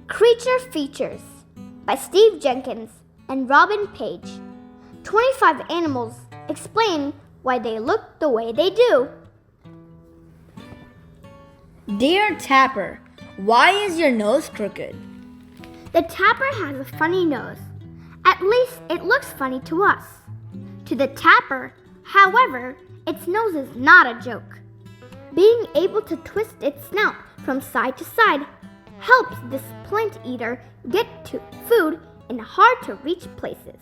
Creature Features by Steve Jenkins and Robin Page. 25 animals explain why they look the way they do. Dear Tapper, why is your nose crooked? The tapper has a funny nose. At least it looks funny to us. To the tapper, however, its nose is not a joke. Being able to twist its snout from side to side helps this plant eater get to food in hard-to-reach places.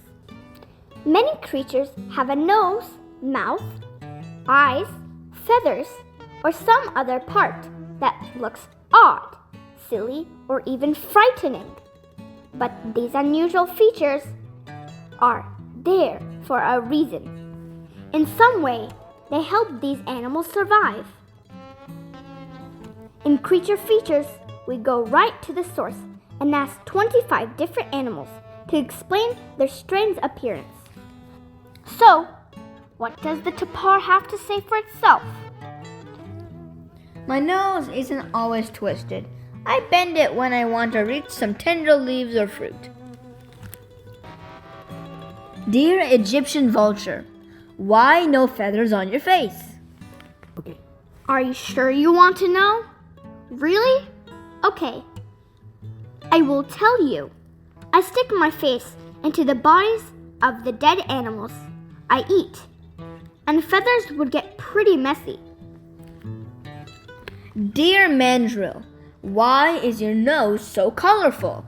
Many creatures have a nose, mouth, eyes, feathers, or some other part that looks odd, silly, or even frightening. But these unusual features are there for a reason. In some way, they help these animals survive. In Creature Features, we go right to the source and ask 25 different animals to explain their strange appearance. So, what does the tapir have to say for itself? My nose isn't always twisted. I bend it when I want to reach some tender leaves or fruit. Dear Egyptian Vulture, why no feathers on your face? Okay. Are you sure you want to know? Really? Okay. I will tell you. I stick my face into the bodies of the dead animals I eat, and feathers would get pretty messy. Dear Mandrill, why is your nose so colorful?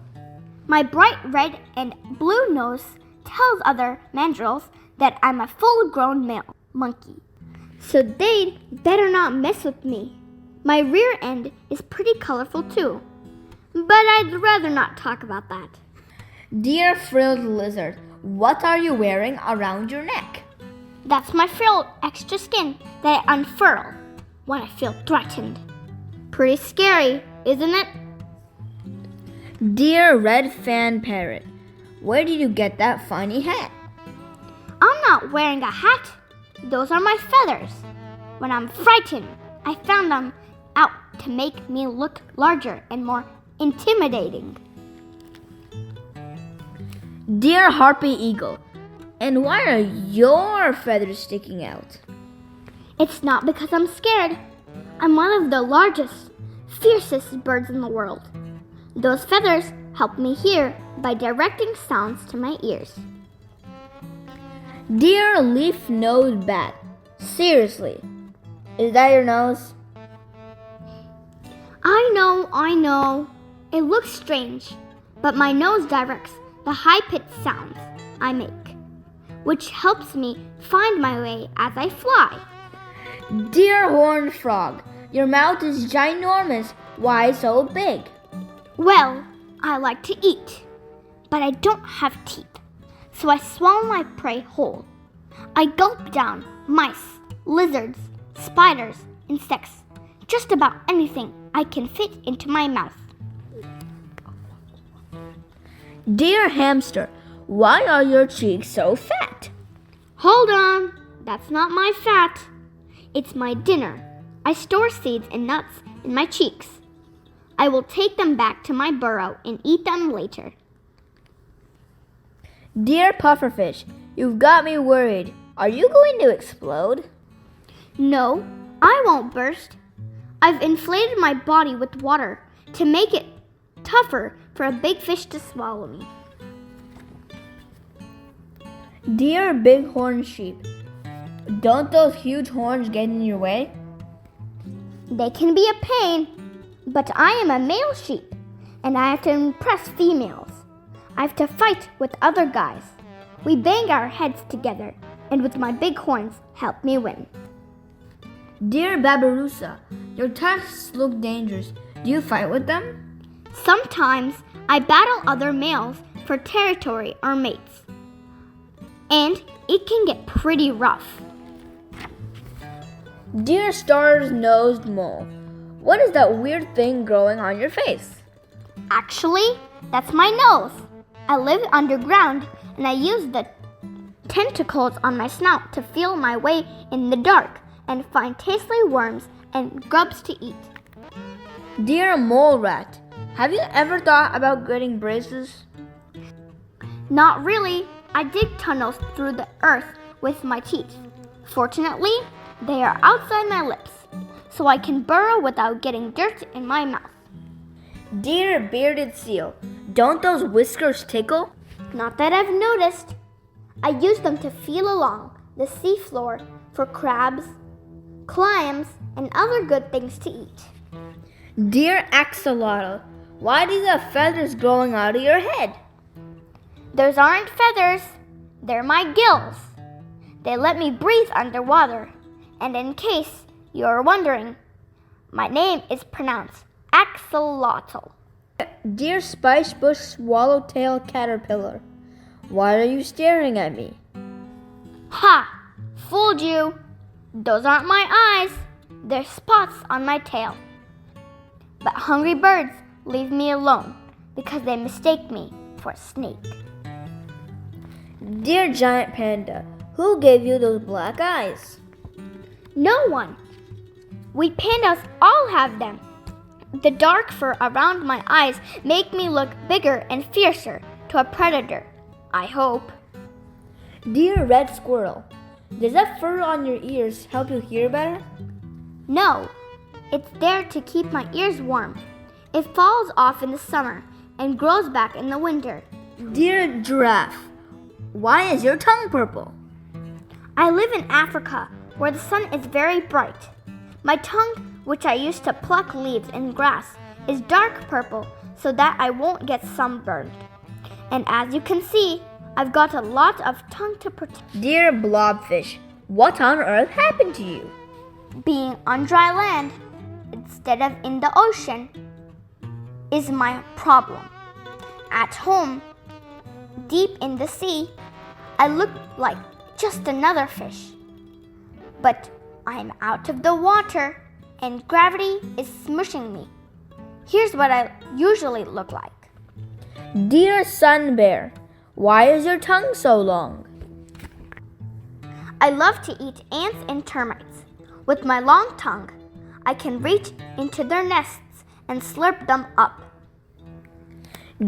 My bright red and blue nose tells other mandrills that I'm a full-grown male monkey, so they'd better not mess with me. My rear end is pretty colorful too, but I'd rather not talk about that. Dear Frilled Lizard, what are you wearing around your neck? That's my frilled extra skin that I unfurl when I feel threatened. Pretty scary, isn't it? Dear Red Fan Parrot, where did you get that funny hat? I'm not wearing a hat. Those are my feathers. When I'm frightened, I found them out to make me look larger and more intimidating. Dear Harpy Eagle, and why are your feathers sticking out? It's not because I'm scared. I'm one of the largest, fiercest birds in the world. Those feathers help me hear by directing sounds to my ears. Dear Leaf-Nosed Bat, seriously, is that your nose? I know. It looks strange, but my nose directs the high-pitched sounds I make, which helps me find my way as I fly. Dear Horned Frog, your mouth is ginormous. Why so big? Well, I like to eat, but I don't have teeth, so I swallow my prey whole. I gulp down mice, lizards, spiders, insects, just about anything I can fit into my mouth. Dear Hamster, why are your cheeks so fat? Hold on, that's not my fat. It's my dinner. I store seeds and nuts in my cheeks. I will take them back to my burrow and eat them later. Dear Pufferfish, you've got me worried. Are you going to explode? No, I won't burst. I've inflated my body with water to make it tougher for a big fish to swallow me. Dear Bighorn Sheep, don't those huge horns get in your way? They can be a pain, but I am a male sheep, and I have to impress females. I have to fight with other guys. We bang our heads together, and with my big horns, help me win. Dear Babirusa, your tusks look dangerous. Do you fight with them? Sometimes I battle other males for territory or mates, and it can get pretty rough. Dear Star-Nosed Mole, what is that weird thing growing on your face? Actually, that's my nose. I live underground, and I use the tentacles on my snout to feel my way in the dark and find tasty worms and grubs to eat. Dear Mole Rat, Have you ever thought about getting braces? Not really. I dig tunnels through the earth with my teeth. Fortunately, they are outside my lips, so I can burrow without getting dirt in my mouth. Dear bearded seal, don't those whiskers tickle? Not that I've noticed. I use them to feel along the seafloor for crabs, clams, and other good things to eat. Dear Axolotl, why do you have feathers growing out of your head? Those aren't feathers, they're my gills. They let me breathe underwater. And in case you're wondering, my name is pronounced Axolotl. Dear spicebush swallowtail caterpillar, why are you staring at me? Ha! Fooled you. Those aren't my eyes. They're spots on my tail. But hungry birds leave me alone because they mistake me for a snake. Dear giant panda, who gave you those black eyes? No one. We pandas all have them. The dark fur around my eyes make me look bigger and fiercer to a predator, I hope. Dear red squirrel, does that fur on your ears help you hear better? No, it's there to keep my ears warm. It falls off in the summer and grows back in the winter. Dear giraffe, why is your tongue purple? I live in Africa, where the sun is very bright. My tongue, which I use to pluck leaves and grass, is dark purple so that I won't get sunburned. And as you can see, I've got a lot of tongue to protect. Dear blobfish, what on earth happened to you? Being on dry land instead of in the ocean is my problem. At home, deep in the sea, I look like just another fish. But I'm out of the water and gravity is smushing me. Here's what I usually look like. Dear sun bear, why is your tongue so long? I love to eat ants and termites. With my long tongue, I can reach into their nests and slurp them up.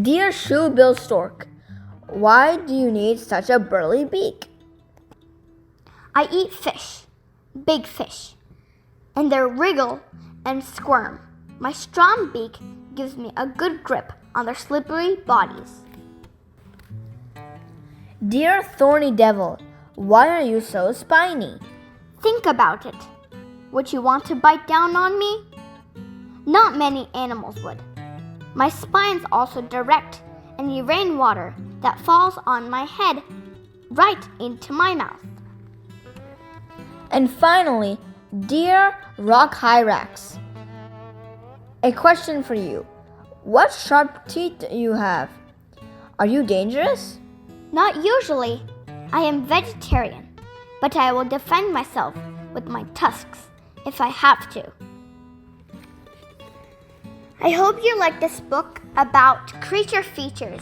Dear shoe-billed stork, why do you need such a burly beak? I eat fish, big fish, and they wriggle and squirm. My strong beak gives me a good grip on their slippery bodies. Dear thorny devil, why are you so spiny? Think about it. Would you want to bite down on me? Not many animals would. My spine's also direct, and the rainwater that falls on my head right into my mouth. And finally, dear rock hyrax, a question for you. What sharp teeth do you have? Are you dangerous? Not usually. I am vegetarian, but I will defend myself with my tusks if I have to. I hope you like this book about creature features.